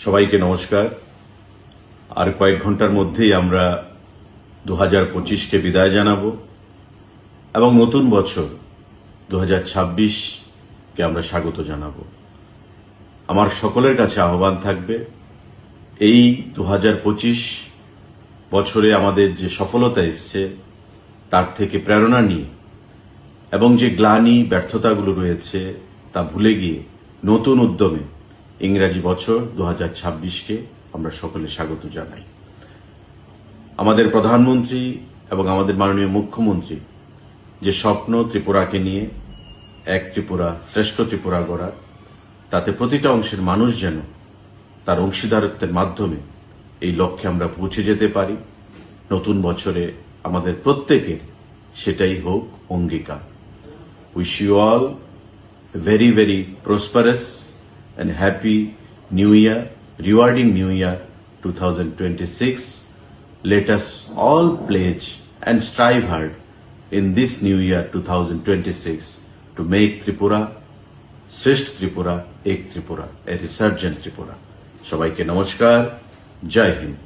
সবাইকে নমস্কার। আর কয়েক ঘন্টার মধ্যেই আমরা 2025কে বিদায় জানাবো এবং নতুন বছর 2026কে আমরা স্বাগত জানাবো। আমার সকলের কাছে আহ্বান থাকবে, এই 2025 বছরে আমাদের যে সফলতা এসছে তার থেকে প্রেরণা নিয়ে এবং যে গ্লানি ব্যর্থতাগুলো রয়েছে তা ভুলে গিয়ে নতুন উদ্যমে ইংরাজি বছর 2026কে আমরা সকলে স্বাগত জানাই। আমাদের প্রধানমন্ত্রী এবং আমাদের মাননীয় মুখ্যমন্ত্রী যে স্বপ্ন ত্রিপুরাকে নিয়ে এক ত্রিপুরা শ্রেষ্ঠ ত্রিপুরা গড়ার, তাতে প্রতিটা অংশের মানুষ যেন তার অংশীদারত্বের মাধ্যমে এই লক্ষ্যে আমরা পৌঁছে যেতে পারি। নতুন বছরে আমাদের প্রত্যেকের সেটাই হোক অঙ্গীকার। Wish you all very, very prosperous and happy New Year, rewarding New Year 2026. Let us all pledge and strive hard in this New Year 2026 to make Tripura, Srisht Tripura, Ek Tripura, a resurgent Tripura. সবাইকে নমস্কার, জয় হিন্দ।